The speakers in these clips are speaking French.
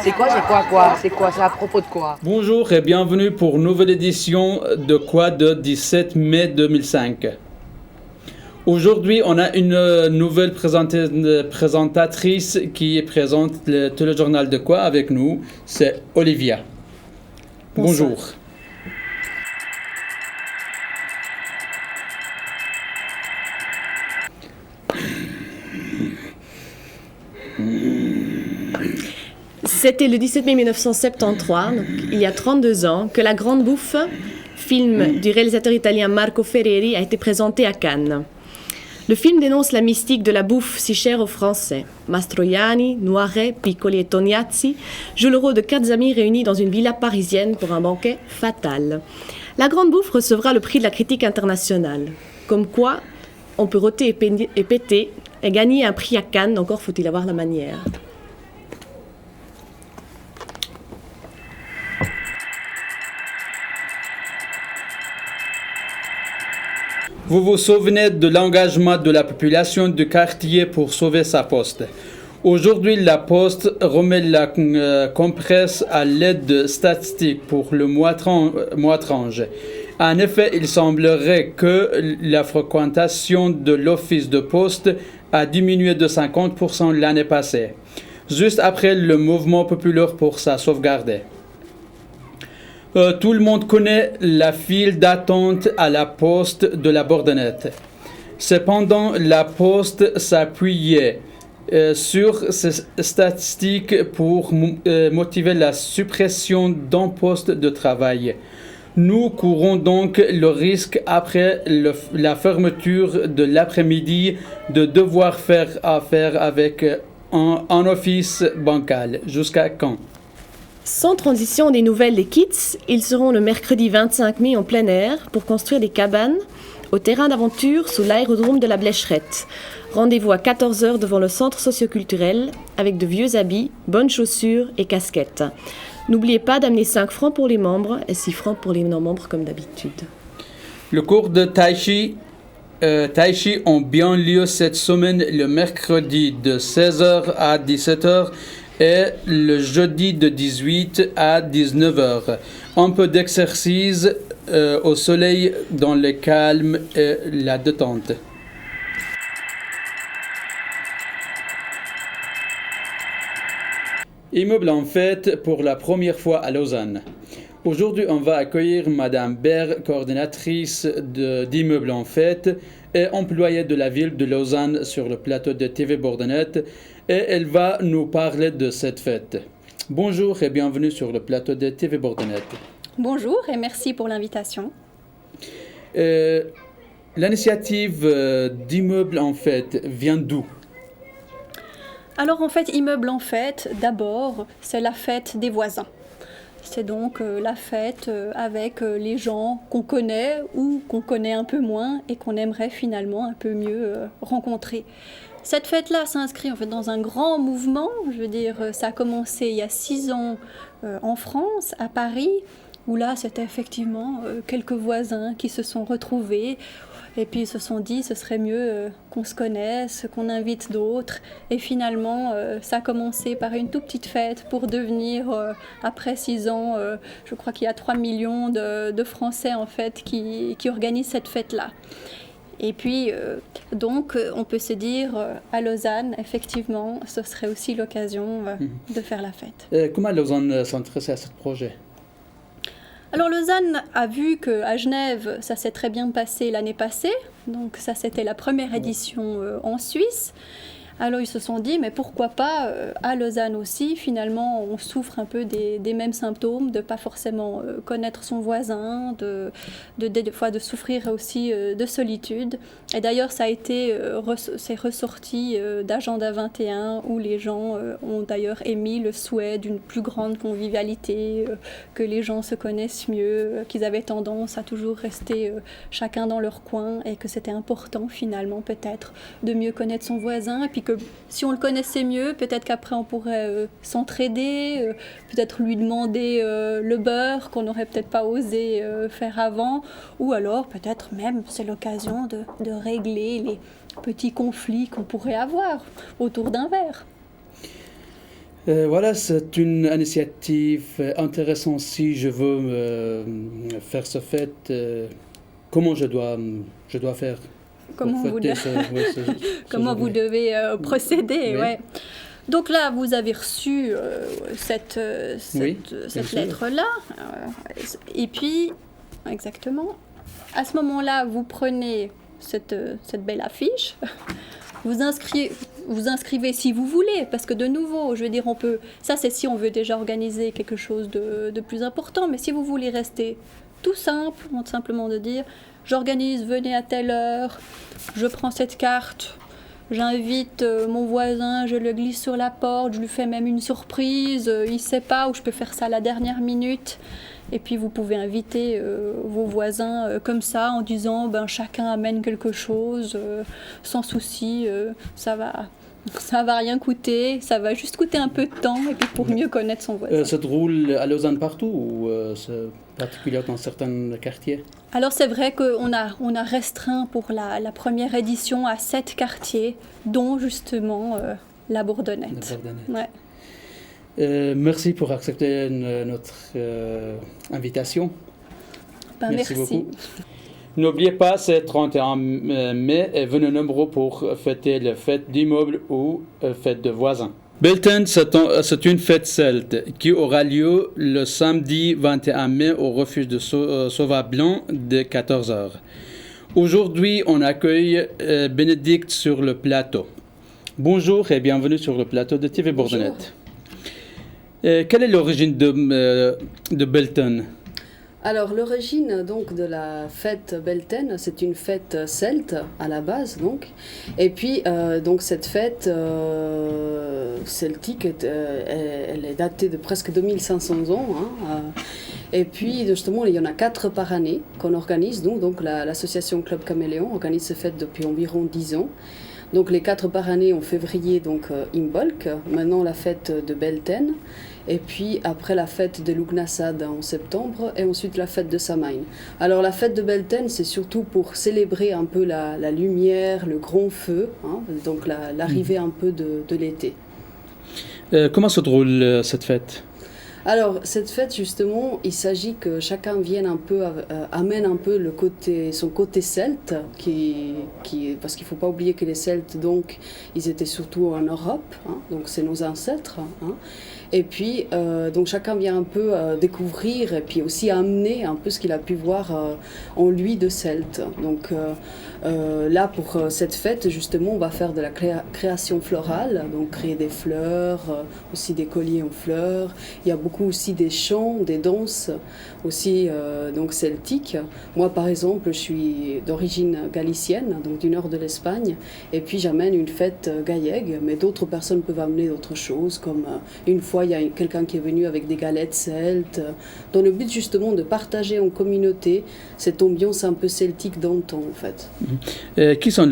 C'est quoi? C'est à propos de quoi? Bonjour et bienvenue pour une nouvelle édition de Quoi de 17 mai 2005. Aujourd'hui, on a une nouvelle présentatrice qui présente le téléjournal de Quoi avec nous. C'est Olivia. Bonjour. C'était le 17 mai 1973, donc il y a 32 ans, que La Grande Bouffe, film du réalisateur italien Marco Ferreri, a été présenté à Cannes. Le film dénonce la mystique de la bouffe si chère aux Français. Mastroianni, Noiret, Piccoli et Tognazzi jouent le rôle de 4 amis réunis dans une villa parisienne pour un banquet fatal. La Grande Bouffe recevra le prix de la critique internationale. Comme quoi, on peut rôter et péter et gagner un prix à Cannes, encore faut-il avoir la manière. Vous vous souvenez de l'engagement de la population du quartier pour sauver sa poste. Aujourd'hui, la Poste remet la compresse à l'aide de statistiques pour le mois tranche. En effet, il semblerait que la fréquentation de l'office de poste a diminué de 50% l'année passée, juste après le mouvement populaire pour sa sauvegarde. Tout le monde connaît la file d'attente à la poste de la Bordonnette. Cependant, la Poste s'appuyait sur ces statistiques pour motiver la suppression d'un poste de travail. Nous courons donc le risque, après la fermeture de l'après-midi, de devoir faire affaire avec un office bancal. Jusqu'à quand? Sans transition des nouvelles des Kids, ils seront le mercredi 25 mai en plein air pour construire des cabanes au terrain d'aventure sous l'aérodrome de la Blécherette. Rendez-vous à 14h devant le centre socioculturel avec de vieux habits, bonnes chaussures et casquettes. N'oubliez pas d'amener 5 francs pour les membres et 6 francs pour les non-membres comme d'habitude. Le cours de Tai Chi ont bien lieu cette semaine le mercredi de 16h à 17h et le jeudi de 18 à 19h. Un peu d'exercice au soleil dans le calme et la détente. Immeuble en fête pour la première fois à Lausanne. Aujourd'hui, on va accueillir Madame Berg, coordinatrice d'Immeuble en fête et employée de la ville de Lausanne sur le plateau de TV Bordonnette, et elle va nous parler de cette fête. Bonjour et bienvenue sur le plateau de TV Bordonnette. Bonjour et merci pour l'invitation. L'initiative d'Immeuble en fête vient d'où? Alors en fait, Immeuble en fête, d'abord, c'est la fête des voisins. C'est donc la fête avec les gens qu'on connaît ou qu'on connaît un peu moins et qu'on aimerait finalement un peu mieux rencontrer. Cette fête-là s'inscrit en fait dans un grand mouvement. Je veux dire, ça a commencé il y a 6 ans en France, à Paris, où là c'était effectivement quelques voisins qui se sont retrouvés. Et puis ils se sont dit, ce serait mieux qu'on se connaisse, qu'on invite d'autres. Et finalement, ça a commencé par une toute petite fête pour devenir, après 6 ans, je crois qu'il y a 3 millions de Français en fait qui organisent cette fête-là. Et puis, donc, on peut se dire, à Lausanne, effectivement, ce serait aussi l'occasion de faire la fête. Comment Lausanne s'intéresse à ce projet? Alors Lausanne a vu qu'à Genève, ça s'est très bien passé l'année passée. Donc ça, c'était la première édition en Suisse. Alors ils se sont dit, mais pourquoi pas à Lausanne aussi? Finalement, on souffre un peu des mêmes symptômes, de pas forcément connaître son voisin, des fois de souffrir aussi de solitude. Et d'ailleurs, ça a été, c'est ressorti d'Agenda 21, où les gens ont d'ailleurs émis le souhait d'une plus grande convivialité, que les gens se connaissent mieux, qu'ils avaient tendance à toujours rester chacun dans leur coin, et que c'était important finalement peut-être de mieux connaître son voisin, et puis que si on le connaissait mieux, peut-être qu'après on pourrait s'entraider, peut-être lui demander le beurre qu'on n'aurait peut-être pas osé faire avant, ou alors peut-être même c'est l'occasion de régler les petits conflits qu'on pourrait avoir autour d'un verre. Voilà, c'est une initiative intéressante. Si je veux faire ce fête, comment je dois faire Comment pour vous, fêter comment vous devez procéder, Oui. ouais. Donc là, vous avez reçu cette Oui, bien sûr. lettre-là. Et puis, exactement, à ce moment-là, vous prenez cette belle affiche, vous inscrivez si vous voulez, parce que de nouveau, je veux dire, ça c'est si on veut déjà organiser quelque chose de plus important, mais si vous voulez rester tout simple, simplement de dire, j'organise, venez à telle heure, je prends cette carte, j'invite mon voisin, je le glisse sur la porte, je lui fais même une surprise, il ne sait pas, ou je peux faire ça à la dernière minute. Et puis vous pouvez inviter vos voisins comme ça en disant chacun amène quelque chose, sans souci, ça va rien coûter, ça va juste coûter un peu de temps et puis pour mieux connaître son voisin. Ça roule à Lausanne partout ou c'est particulier dans certains quartiers? Alors c'est vrai qu'on a restreint pour la première édition à 7 quartiers, dont justement la Bourdonnette. Ouais. Merci pour accepter notre invitation. Merci. Beaucoup. N'oubliez pas, c'est 31 mai et venez nombreux pour fêter la fête d'immeuble ou fête de voisins. Beltane, c'est une fête celte qui aura lieu le samedi 21 mai au refuge de Sauva-Blanc de 14h. Aujourd'hui, on accueille Bénédicte sur le plateau. Bonjour et bienvenue sur le plateau de TV Bourdonnette. Quelle est l'origine de Beltane? Alors l'origine donc de la fête Beltane, c'est une fête celte à la base donc, et puis donc cette fête celtique, elle est datée de presque 2500 ans, hein, et puis justement il y en a 4 par année qu'on organise, donc l'association Club Caméléon organise cette fête depuis environ 10 ans. Donc les 4 par année en février, donc Imbolc, maintenant la fête de Beltane, et puis après la fête de Lugnasad en septembre, et ensuite la fête de Samhain. Alors la fête de Beltane, c'est surtout pour célébrer un peu la lumière, le grand feu, hein, donc l'arrivée un peu de l'été. Comment se déroule cette fête? Alors, cette fête, justement, il s'agit que chacun vienne un peu, amène un peu son côté celte, parce qu'il ne faut pas oublier que les Celtes, donc, ils étaient surtout en Europe, hein, donc c'est nos ancêtres. Hein, et puis, donc chacun vient un peu découvrir et puis aussi amener un peu ce qu'il a pu voir en lui de Celte. Donc là, pour cette fête, justement, on va faire de la création florale, donc créer des fleurs, aussi des colliers en fleurs. Il y a beaucoup aussi des chants, des danses, aussi donc celtiques. Moi, par exemple, je suis d'origine galicienne, donc du nord de l'Espagne, et puis j'amène une fête gaïègue, mais d'autres personnes peuvent amener d'autres choses, comme une fois, il y a quelqu'un qui est venu avec des galettes celtes, dans le but justement de partager en communauté cette ambiance un peu celtique d'antan, en fait. Qui sont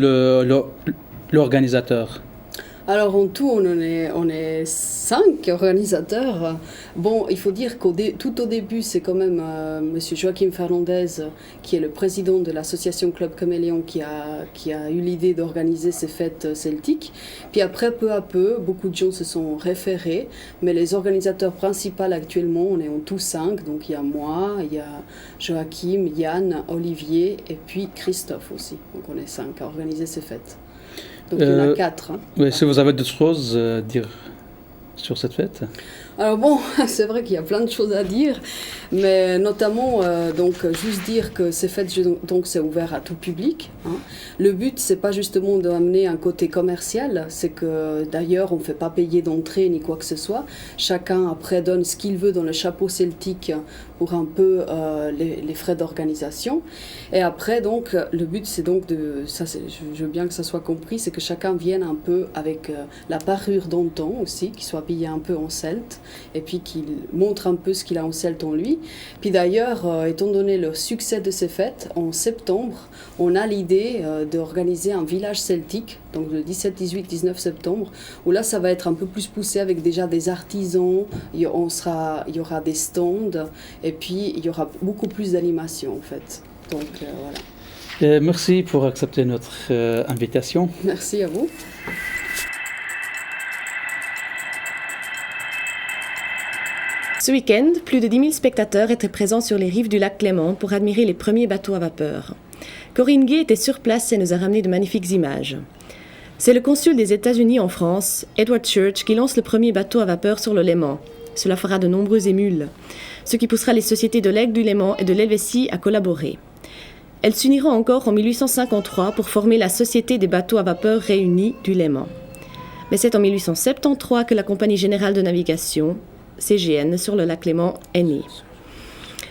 l'organisateur? Alors en tout, on est 5 organisateurs. Bon, il faut dire tout au début, c'est quand même Monsieur Joaquim Fernandez, qui est le président de l'association Club Caméléon, qui a eu l'idée d'organiser ces fêtes celtiques. Puis après, peu à peu, beaucoup de gens se sont référés, mais les organisateurs principaux actuellement, on est en tout 5. Donc il y a moi, il y a Joachim, Yann, Olivier et puis Christophe aussi. Donc on est 5 à organiser ces fêtes. Donc il y en a 4. Hein. Oui, si vous avez d'autres choses à dire sur cette fête? Alors bon, c'est vrai qu'il y a plein de choses à dire, mais notamment, donc, juste dire que ces fêtes, donc, c'est ouvert à tout public. Hein. Le but, c'est pas justement d'amener un côté commercial, c'est que d'ailleurs, on ne fait pas payer d'entrée ni quoi que ce soit. Chacun, après, donne ce qu'il veut dans le chapeau celtique pour un peu les frais d'organisation. Et après, donc, le but, c'est donc je veux bien que ça soit compris, c'est que chacun vienne un peu avec la parure d'antan aussi, qu'il soit habillé un peu en celte. et puis qu'il montre un peu ce qu'il a en celte en lui. Puis d'ailleurs, étant donné le succès de ces fêtes, en septembre, on a l'idée d'organiser un village celtique, donc le 17, 18, 19 septembre, où là ça va être un peu plus poussé avec déjà des artisans, il y aura des stands, et puis il y aura beaucoup plus d'animation en fait. Donc voilà. Merci pour accepter notre invitation. Merci à vous. Ce week-end, plus de 10 000 spectateurs étaient présents sur les rives du lac Clément pour admirer les premiers bateaux à vapeur. Corinne Gay était sur place et nous a ramené de magnifiques images. C'est le consul des États-Unis en France, Edward Church, qui lance le premier bateau à vapeur sur le Léman. Cela fera de nombreux émules, ce qui poussera les sociétés de l'Aigle du Léman et de l'Helvétie à collaborer. Elles s'uniront encore en 1853 pour former la Société des bateaux à vapeur réunis du Léman. Mais c'est en 1873 que la Compagnie générale de navigation, CGN, sur le lac Léman est née.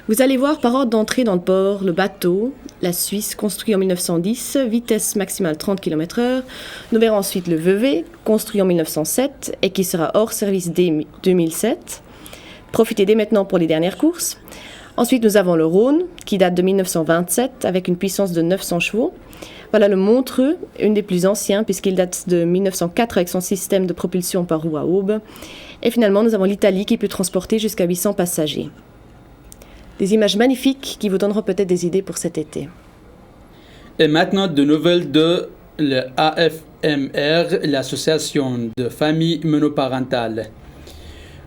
Vous allez voir par ordre d'entrée dans le port le bateau, la Suisse, construit en 1910, vitesse maximale 30 km/h. Nous verrons ensuite le Vevey, construit en 1907 et qui sera hors service dès 2007. Profitez dès maintenant pour les dernières courses. Ensuite, nous avons le Rhône, qui date de 1927, avec une puissance de 900 chevaux. Voilà le Montreux, une des plus anciens, puisqu'il date de 1904 avec son système de propulsion par roue à aube. Et finalement, nous avons l'Italie, qui peut transporter jusqu'à 800 passagers. Des images magnifiques qui vous donneront peut-être des idées pour cet été. Et maintenant, de nouvelles de l'AFMR, l'association de familles monoparentales.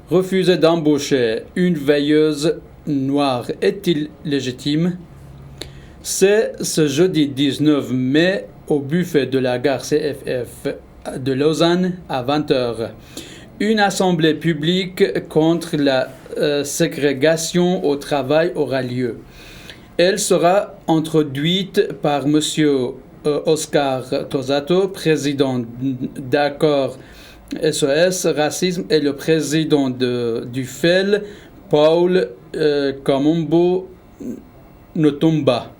Refuser d'embaucher une veilleuse noire est-il légitime? C'est ce jeudi 19 mai au buffet de la gare CFF de Lausanne à 20h. Une assemblée publique contre la ségrégation au travail aura lieu. Elle sera introduite par M. Oscar Tosato, président d'Accord SOS Racisme, et le président du FEL, Paul Kamombo Notumba.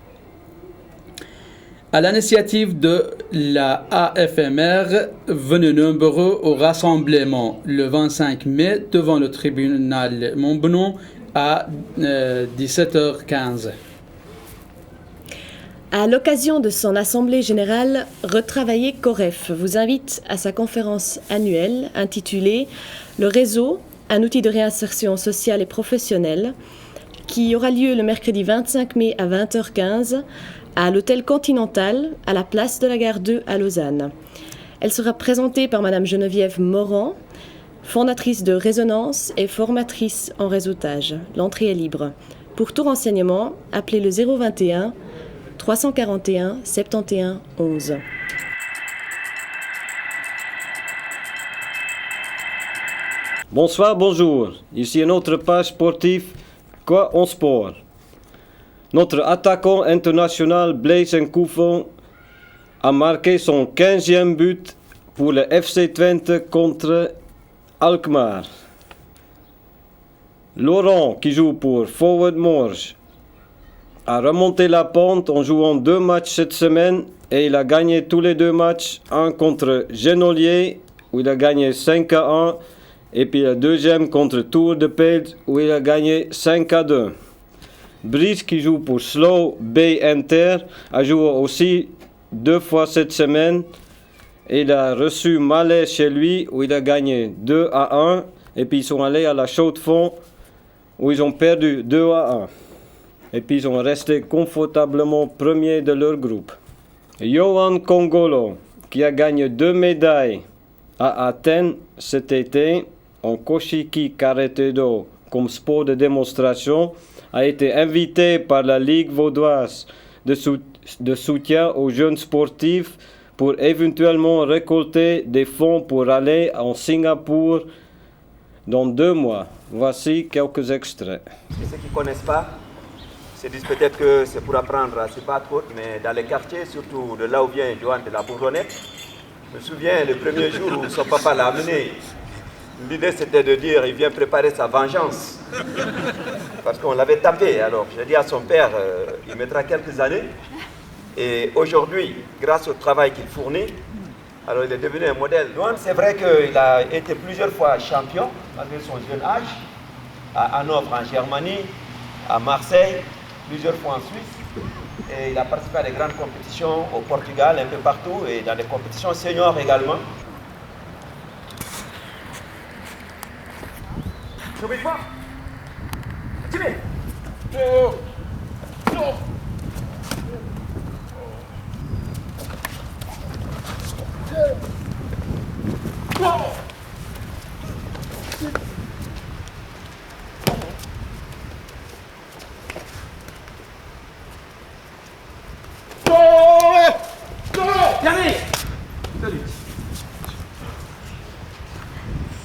À l'initiative de la AFMR, venez nombreux au rassemblement le 25 mai devant le tribunal Montbenon à 17h15. À l'occasion de son assemblée générale, Retravailler Coref vous invite à sa conférence annuelle intitulée « Le réseau, un outil de réinsertion sociale et professionnelle » qui aura lieu le mercredi 25 mai à 20h15 à l'hôtel Continental, à la place de la gare 2 à Lausanne. Elle sera présentée par Madame Geneviève Morand, fondatrice de Résonance et formatrice en réseautage. L'entrée est libre. Pour tout renseignement, appelez le 021 341 71 11. Bonsoir, bonjour. Ici une autre page sportive, Quoi en sport. Notre attaquant international Blaise Nkoufon a marqué son 15e but pour le FC Twente contre Alkmaar. Laurent, qui joue pour Forward Morges, a remonté la pente en jouant 2 matchs cette semaine et il a gagné tous les 2 matchs, un contre Genolier où il a gagné 5-1 et puis le deuxième contre Tour de Pelt où il a gagné 5-2. Brice, qui joue pour Slow Bay Inter, a joué aussi 2 fois cette semaine. Il a reçu Malais chez lui où il a gagné 2-1 et puis ils sont allés à la Chaux-de-Fonds où ils ont perdu 2-1. Et puis ils sont restés confortablement premiers de leur groupe. Johan Congolo, qui a gagné 2 médailles à Athènes cet été en Koshiki Karate-Do comme sport de démonstration, a été invité par la Ligue vaudoise de soutien aux jeunes sportifs pour éventuellement récolter des fonds pour aller en Singapour dans 2 mois. Voici quelques extraits. Et ceux qui ne connaissent pas se disent peut-être que c'est pour apprendre à se battre, mais dans les quartiers, surtout de là où vient Johan de la Bourgonnette, je me souviens le premier jour où son papa l'a amené, l'idée c'était de dire il vient préparer sa vengeance. Parce qu'on l'avait tapé. Alors j'ai dit à son père, il mettra quelques années. Et aujourd'hui, grâce au travail qu'il fournit, Alors il est devenu un modèle. Douane, c'est vrai qu'il a été plusieurs fois champion, malgré son jeune âge, à Hanovre en Germanie, à Marseille, plusieurs fois en Suisse. Et il a participé à des grandes compétitions au Portugal, un peu partout, et dans des compétitions seniors également.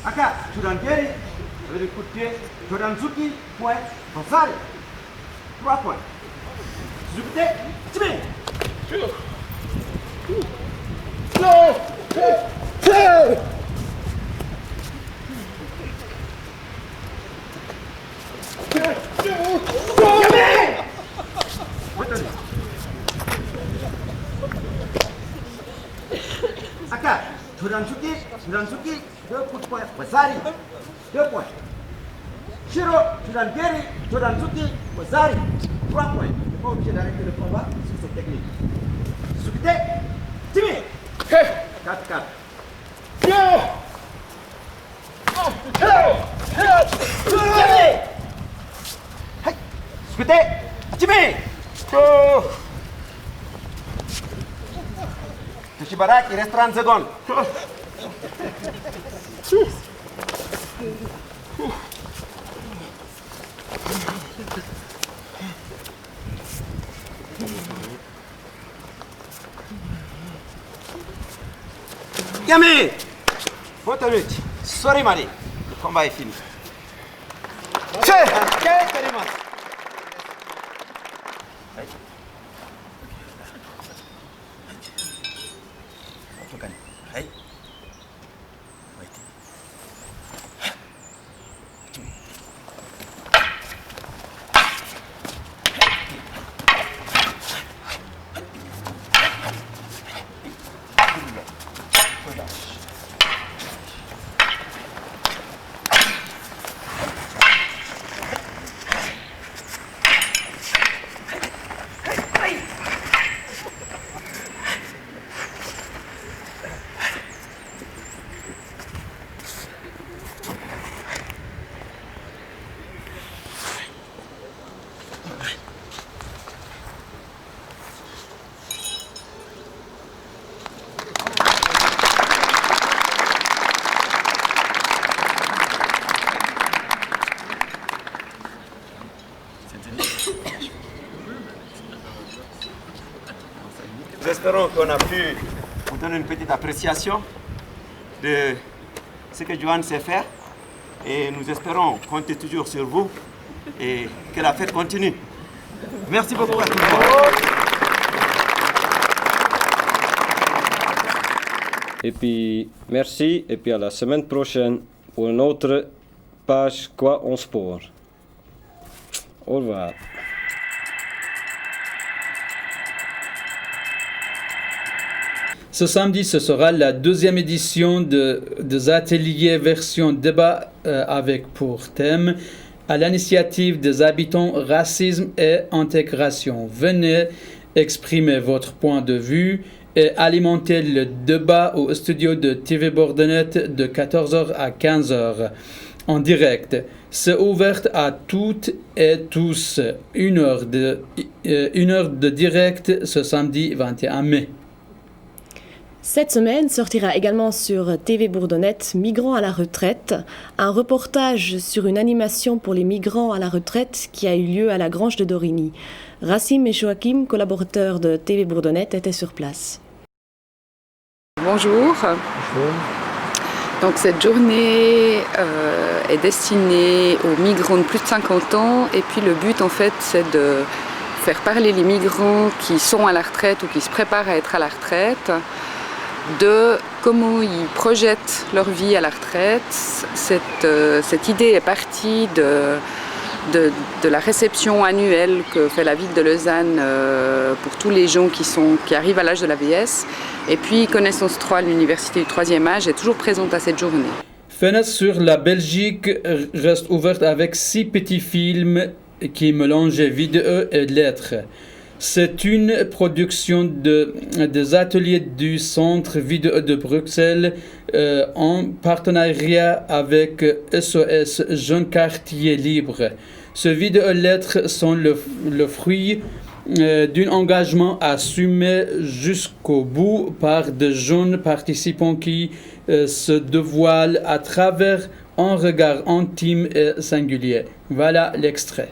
Aka, Jordan Gary, avec le coup de pied, Jordan Zuki, point, Rosal, 3 points. Zupte, Timé. Aka, Jordan Zuki, 2 coups de poing. Wasari, 2 points. Shiro, Jordan Gary, Jordan Zuki, Wasari, 3 points. Tu n'es pas obligé d'arrêter le combat sur cette technique. Zupte, Timé. 4-4. Zupte, Timé. Toshibarak, il reste 30 secondes. Yami! Fotonuch, sorry Mari, le combat est fini. Nous espérons qu'on a pu vous donner une petite appréciation de ce que Johan sait faire et nous espérons compter toujours sur vous et que la fête continue. Merci beaucoup à tout le monde. Et puis, merci, et puis à la semaine prochaine pour une autre page Quoi en sport. Au revoir. Ce samedi, ce sera la deuxième édition des ateliers version débat avec pour thème à l'initiative des habitants racisme et intégration. Venez exprimer votre point de vue et alimenter le débat au studio de TV Bordelette de 14h à 15h en direct. C'est ouvert à toutes et tous. Une heure de direct ce samedi 21 mai. Cette semaine sortira également sur TV Bourdonnette Migrants à la retraite, un reportage sur une animation pour les migrants à la retraite qui a eu lieu à la Grange de Dorigny. Racim et Joachim, collaborateurs de TV Bourdonnette, étaient sur place. Bonjour. Donc cette journée est destinée aux migrants de plus de 50 ans et puis le but en fait c'est de faire parler les migrants qui sont à la retraite ou qui se préparent à être à la retraite de comment ils projettent leur vie à la retraite. Cette idée est partie de la réception annuelle que fait la ville de Lausanne pour tous les gens qui arrivent à l'âge de la vieillesse. Et puis Connaissance 3, l'université du 3e âge, est toujours présente à cette journée. Fenêtre sur la Belgique reste ouverte avec 6 petits films qui mélangent vidéo et lettres. C'est une production des ateliers du Centre Vidéo de Bruxelles en partenariat avec SOS Jeunes Quartiers Libres. Ces vidéo-lettres sont le fruit d'un engagement assumé jusqu'au bout par de jeunes participants qui se dévoilent à travers un regard intime et singulier. Voilà l'extrait.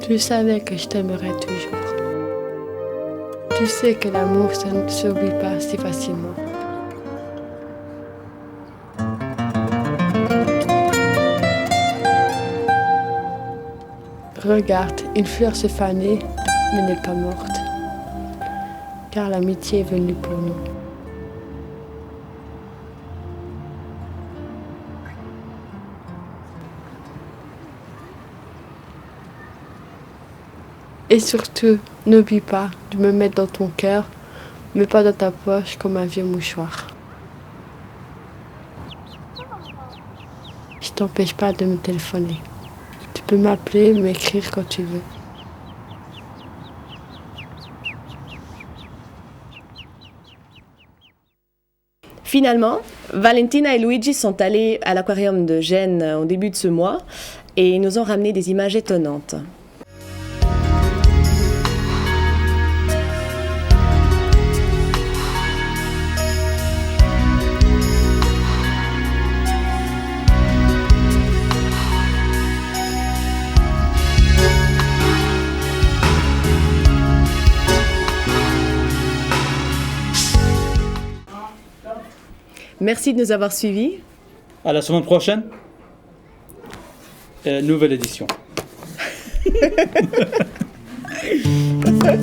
Tu savais que je t'aimerais toujours. Tu sais que l'amour, ça ne s'oublie pas si facilement. Regarde, une fleur se fanait, mais n'est pas morte. Car l'amitié est venue pour nous. Et surtout, n'oublie pas de me mettre dans ton cœur, mais pas dans ta poche comme un vieux mouchoir. Je t'empêche pas de me téléphoner. Tu peux m'appeler, m'écrire quand tu veux. Finalement, Valentina et Luigi sont allés à l'aquarium de Gênes au début de ce mois et ils nous ont ramené des images étonnantes. Merci de nous avoir suivis. À la semaine prochaine. Nouvelle édition. Voilà.